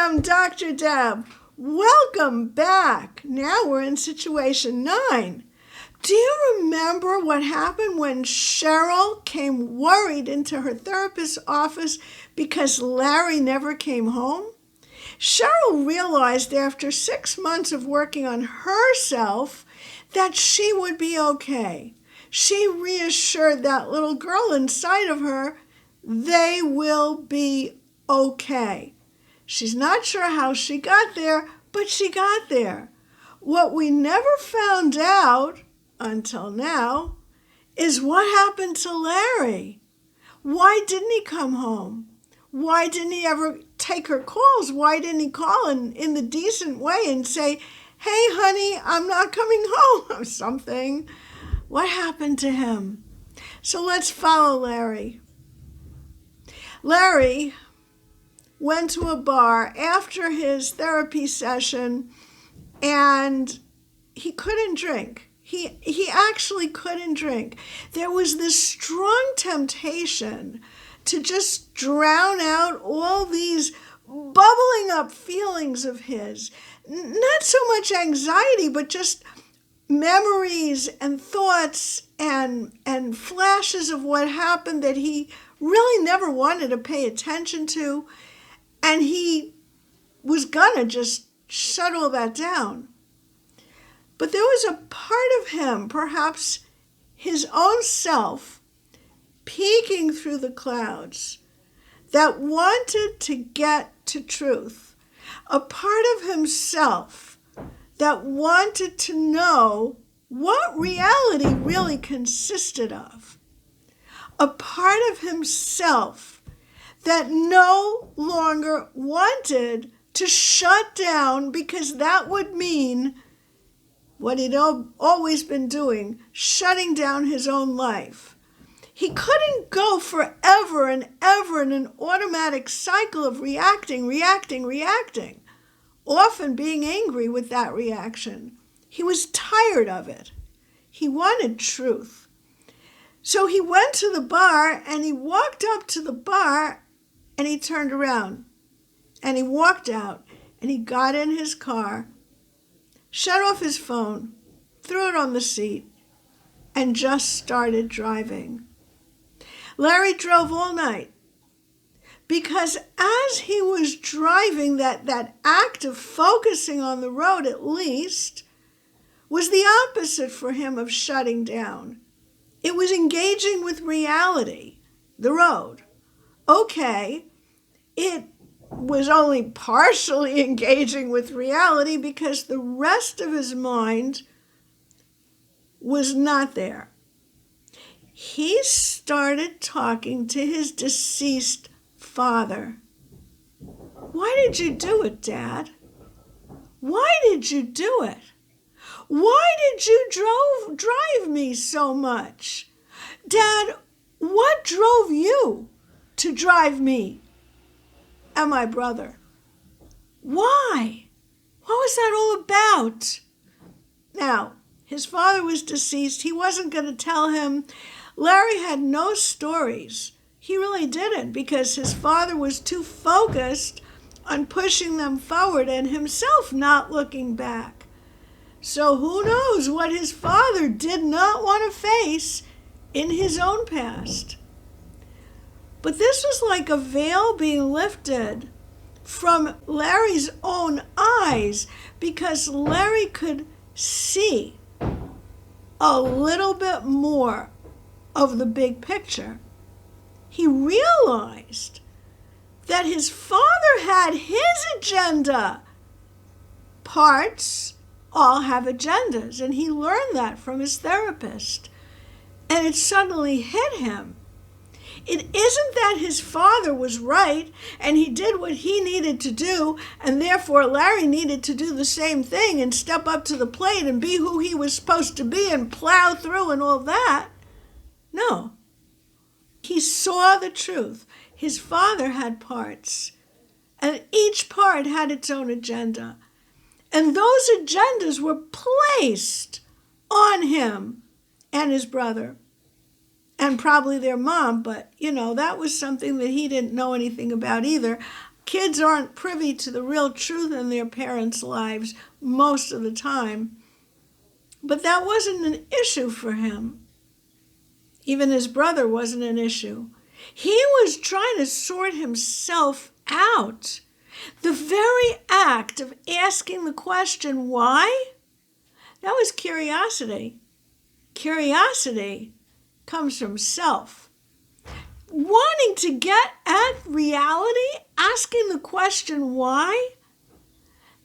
am Dr. Deb. Welcome back. Now we're in situation 9. Do you remember what happened when Cheryl came worried into her therapist's office because Larry never came home? Cheryl realized after 6 months of working on herself that she would be okay. She reassured that little girl inside of her, they will be okay. She's not sure how she got there, but she got there. What we never found out until now is what happened to Larry. Why didn't he come home? Why didn't he ever take her calls? Why didn't he call in the decent way and say, hey, honey, I'm not coming home, or something? What happened to him? So let's follow Larry. Larry went to a bar after his therapy session, and he couldn't drink. He actually couldn't drink. There was this strong temptation to just drown out all these bubbling up feelings of his. Not so much anxiety, but just memories and thoughts and flashes of what happened that he really never wanted to pay attention to. And he was gonna just shut all that down. But there was a part of him, perhaps his own self, peeking through the clouds that wanted to get to truth. A part of himself that wanted to know what reality really consisted of. A part of himself that no longer wanted to shut down because that would mean what he'd always been doing, shutting down his own life. He couldn't go forever and ever in an automatic cycle of reacting, often being angry with that reaction. He was tired of it. He wanted truth. So he went to the bar, and he walked up to the bar, and he turned around, and he walked out, and he got in his car, shut off his phone, threw it on the seat, and just started driving. Larry drove all night because as he was driving, that act of focusing on the road at least was the opposite for him of shutting down. It was engaging with reality, the road. Okay, it was only partially engaging with reality because the rest of his mind was not there. He started talking to his deceased father. Why did you do it, Dad? Why did you do it? Why did you drive me so much? Dad, what drove you to drive me and my brother? Why? What was that all about? Now, his father was deceased. He wasn't going to tell him. Larry had no stories. He really didn't, because his father was too focused on pushing them forward and himself not looking back. So who knows what his father did not want to face in his own past. But this was like a veil being lifted from Larry's own eyes, because Larry could see a little bit more of the big picture. He realized that his father had his agenda. Parts all have agendas, and he learned that from his therapist. And it suddenly hit him. It isn't that his father was right and he did what he needed to do, and therefore Larry needed to do the same thing and step up to the plate and be who he was supposed to be and plow through and all that. No. He saw the truth. His father had parts, and each part had its own agenda. And those agendas were placed on him and his brother, and probably their mom, but, that was something that he didn't know anything about either. kids aren't privy to the real truth in their parents' lives most of the time. But that wasn't an issue for him. Even his brother wasn't an issue. He was trying to sort himself out. The very act of asking the question, why? That was curiosity. Curiosity comes from self. Wanting to get at reality, asking the question, why?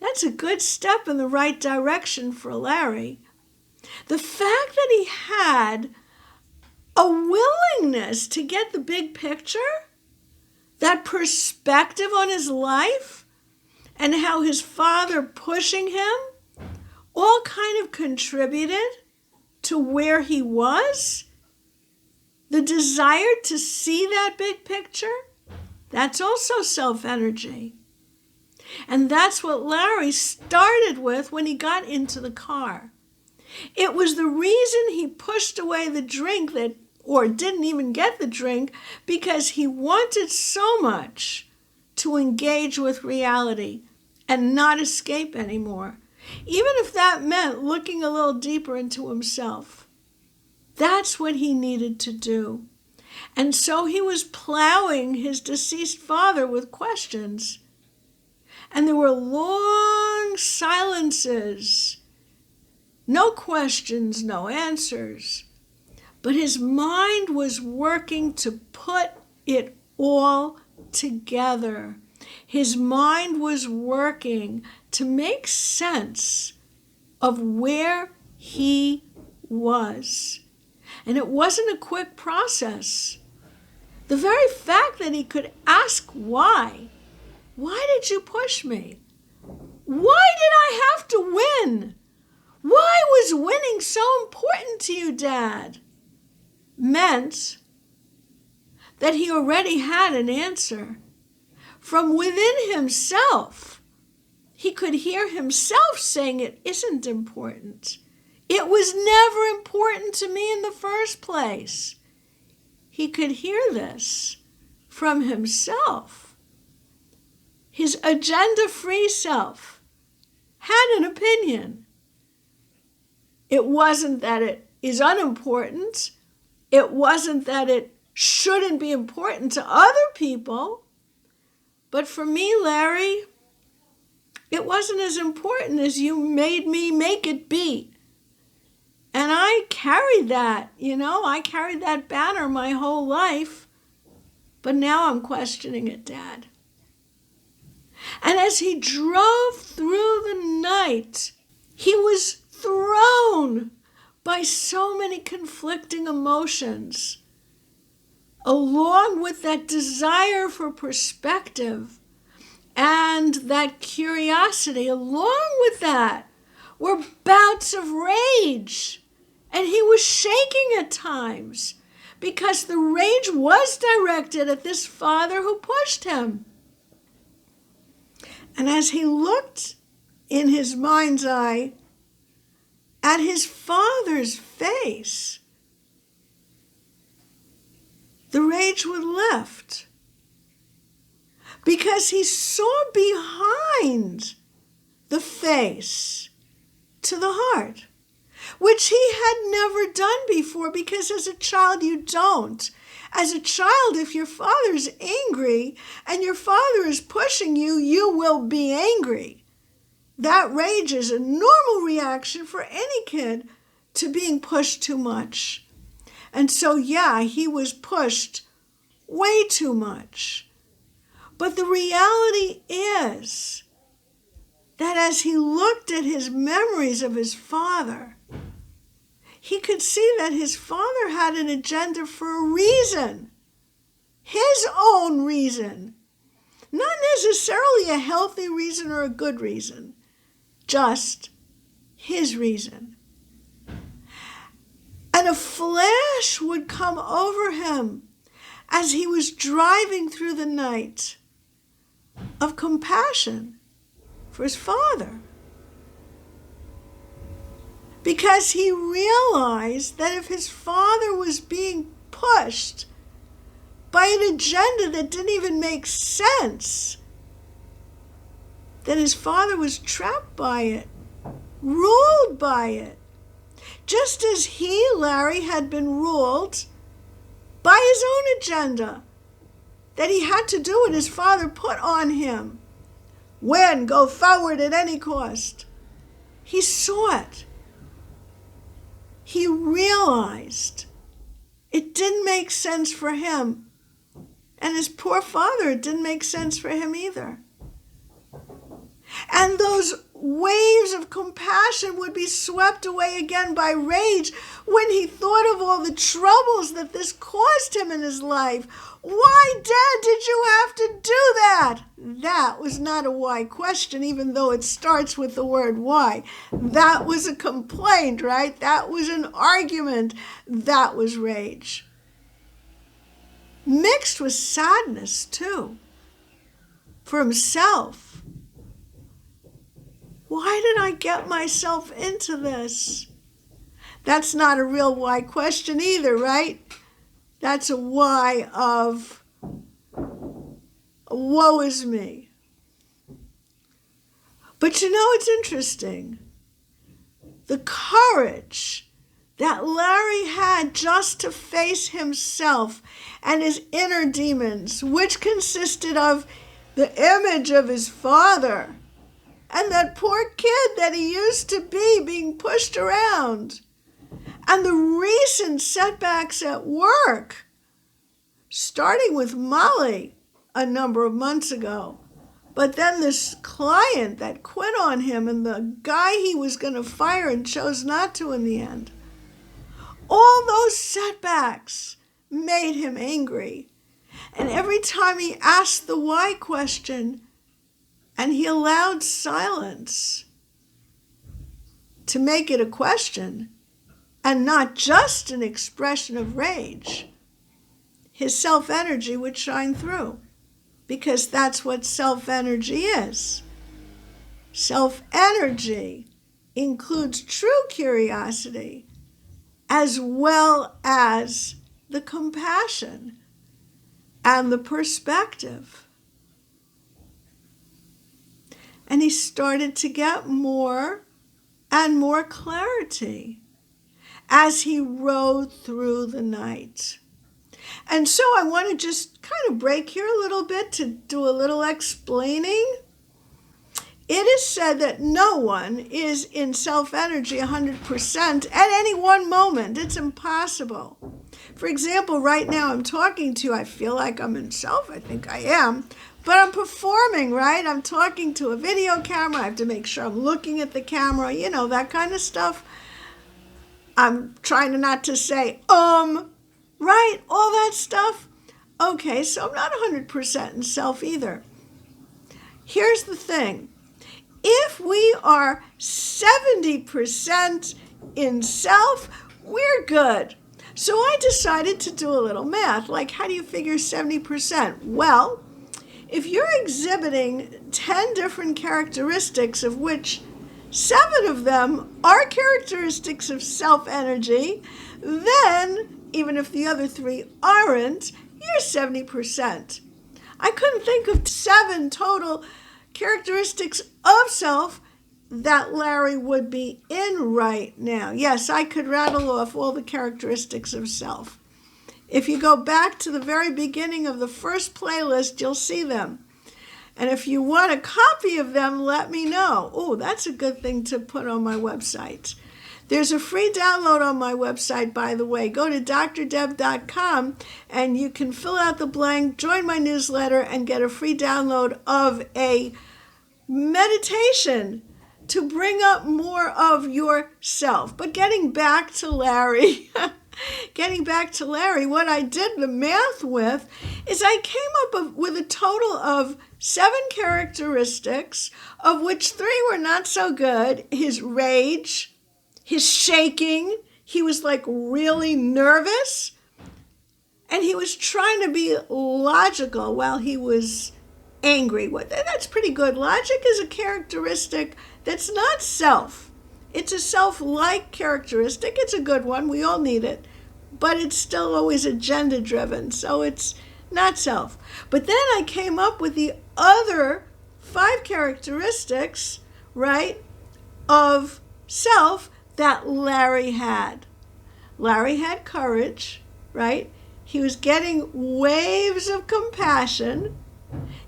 That's a good step in the right direction for Larry. The fact that he had a willingness to get the big picture, that perspective on his life, and how his father pushing him all kind of contributed to where he was. The desire to see that big picture, that's also self-energy. And that's what Larry started with when he got into the car. It was the reason he pushed away the drink or didn't even get the drink, because he wanted so much to engage with reality and not escape anymore, even if that meant looking a little deeper into himself. That's what he needed to do. And so he was plowing his deceased father with questions. And there were long silences. No questions, no answers. But his mind was working to put it all together. His mind was working to make sense of where he was. And it wasn't a quick process. The very fact that he could ask why did you push me? Why did I have to win? Why was winning so important to you, Dad? Meant that he already had an answer. From within himself, he could hear himself saying it isn't important. It was never important to me in the first place. He could hear this from himself. His agenda-free self had an opinion. It wasn't that it is unimportant. It wasn't that it shouldn't be important to other people. But for me, Larry, it wasn't as important as you made me make it be. And I carried that, I carried that banner my whole life. But now I'm questioning it, Dad. And as he drove through the night, he was thrown by so many conflicting emotions, along with that desire for perspective and that curiosity. Along with that were bouts of rage, and he was shaking at times because the rage was directed at this father who pushed him. And as he looked in his mind's eye at his father's face, the rage was left, because he saw behind the face to the heart, which he had never done before, because as a child you don't. As a child, if your father's angry and your father is pushing you, you will be angry. That rage is a normal reaction for any kid to being pushed too much. And so, yeah, he was pushed way too much. But the reality is that as he looked at his memories of his father, he could see that his father had an agenda for a reason. His own reason. Not necessarily a healthy reason or a good reason. Just his reason. And a flash would come over him as he was driving through the night of compassion for his father. Because he realized that if his father was being pushed by an agenda that didn't even make sense, that his father was trapped by it, ruled by it, just as he, Larry, had been ruled by his own agenda, that he had to do what his father put on him. Win, go forward at any cost. He saw it. He realized it didn't make sense for him. And his poor father, it didn't make sense for him either. And those waves of compassion would be swept away again by rage when he thought of all the troubles that this caused him in his life. Why, Dad, did you have to do that? That was not a why question, even though it starts with the word why. That was a complaint, right? That was an argument. That was rage. Mixed with sadness, too, for himself. Why did I get myself into this? That's not a real why question either, right? That's a why of woe is me. But you know, it's interesting. The courage that Larry had just to face himself and his inner demons, which consisted of the image of his father and that poor kid that he used to be being pushed around, and the recent setbacks at work, starting with Molly a number of months ago, but then this client that quit on him and the guy he was going to fire and chose not to in the end. All those setbacks made him angry. And every time he asked the why question and he allowed silence to make it a question and not just an expression of rage, his self-energy would shine through, because that's what self-energy is. Self-energy includes true curiosity as well as the compassion and the perspective. And he started to get more and more clarity as he rode through the night. And so I want to just kind of break here a little bit to do a little explaining. It is said that no one is in self-energy 100% at any one moment. It's impossible. For example, right now I'm talking to you. I feel like I'm in self. I think I am. But I'm performing, right? I'm talking to a video camera. I have to make sure I'm looking at the camera, you know, that kind of stuff. I'm trying not to say, right? All that stuff. Okay, so I'm not 100% in self either. Here's the thing. If we are 70% in self, we're good. So I decided to do a little math. Like, how do you figure 70%? Well, if you're exhibiting 10 different characteristics, of which 7 of them are characteristics of self-energy, then, even if the other 3 aren't, you're 70%. I couldn't think of 7 total characteristics of self that Larry would be in right now. Yes, I could rattle off all the characteristics of self. If you go back to the very beginning of the first playlist, you'll see them. And if you want a copy of them, let me know. Oh, that's a good thing to put on my website. There's a free download on my website, by the way. Go to DrDeb.com and you can fill out the blank, join my newsletter, and get a free download of a meditation to bring up more of yourself. But getting back to Larry, what I did the math with is I came up with a total of 7 characteristics, of which 3 were not so good. His rage, his shaking, he was like really nervous, and he was trying to be logical while he was angry. That's pretty good. Logic is a characteristic that's not self. It's a self-like characteristic. It's a good one. We all need it. But it's still always agenda-driven, so it's not self. But then I came up with the other 5 characteristics, right, of self that Larry had. Larry had courage, right? He was getting waves of compassion.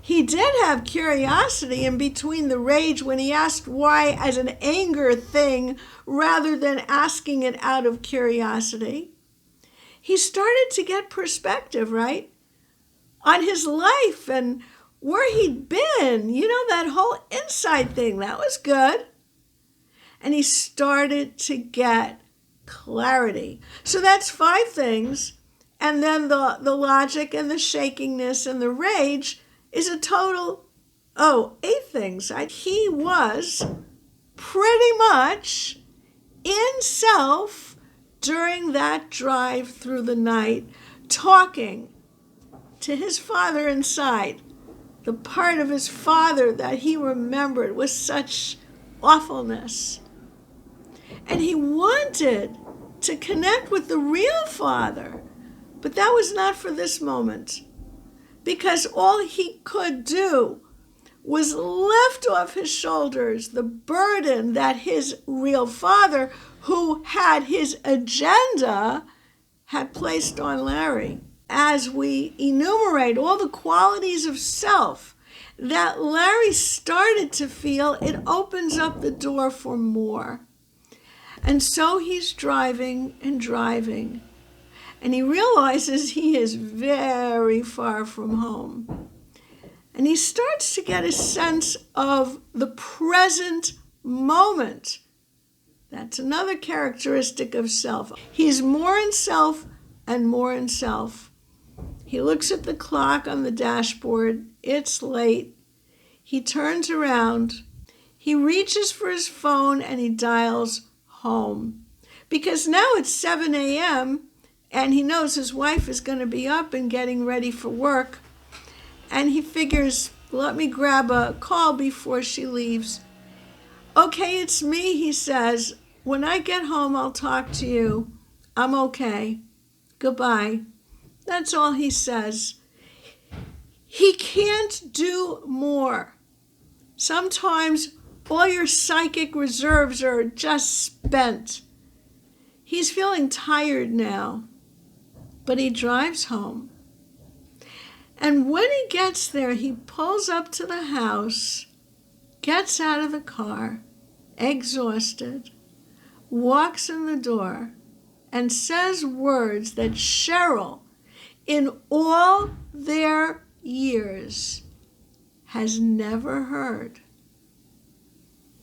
He did have curiosity in between the rage when he asked why as an anger thing rather than asking it out of curiosity. He started to get perspective, right, on his life and where he'd been. You know, that whole inside thing, that was good. And he started to get clarity. So that's 5 things. And then the logic and the shakiness and the rage is a total, 8 things. He was pretty much in self during that drive through the night, talking to his father inside, the part of his father that he remembered with such awfulness. And he wanted to connect with the real father, but that was not for this moment, because all he could do was lift off his shoulders the burden that his real father, who had his agenda, had placed on Larry. As we enumerate all the qualities of self that Larry started to feel, it opens up the door for more. And so he's driving and driving, and he realizes he is very far from home. And he starts to get a sense of the present moment. That's another characteristic of self. He's more in self and more in self. He looks at the clock on the dashboard. It's late. He turns around. He reaches for his phone and he dials home. Because now it's 7 a.m. and he knows his wife is going to be up and getting ready for work. And he figures, let me grab a call before she leaves. Okay, it's me, he says. When I get home, I'll talk to you. I'm okay. Goodbye. That's all he says. He can't do more. Sometimes all your psychic reserves are just spent. He's feeling tired now, but he drives home. And when he gets there, he pulls up to the house, gets out of the car, exhausted, walks in the door, and says words that Cheryl, in all their years, has never heard.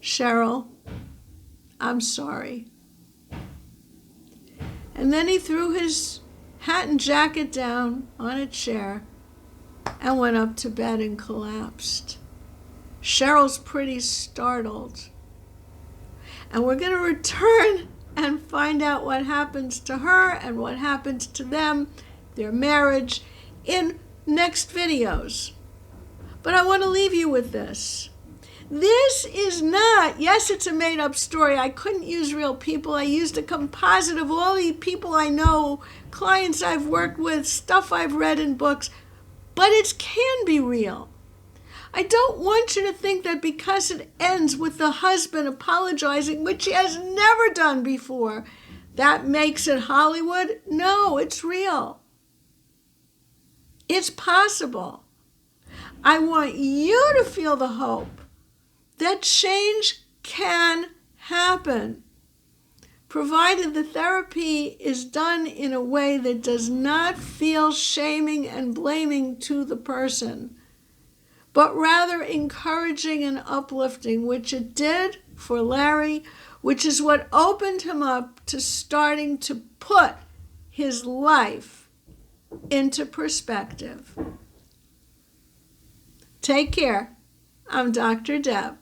Cheryl, I'm sorry. And then he threw his hat and jacket down on a chair and went up to bed and collapsed. Cheryl's pretty startled. And we're going to return and find out what happens to her and what happens to them, their marriage, in next videos. But I want to leave you with this. This is not, yes, it's a made-up story. I couldn't use real people. I used a composite of all the people I know, clients I've worked with, stuff I've read in books. But it can be real. I don't want you to think that because it ends with the husband apologizing, which he has never done before, that makes it Hollywood. No, it's real. It's possible. I want you to feel the hope that change can happen, provided the therapy is done in a way that does not feel shaming and blaming to the person, but rather encouraging and uplifting, which it did for Larry, which is what opened him up to starting to put his life into perspective. Take care. I'm DrDeb.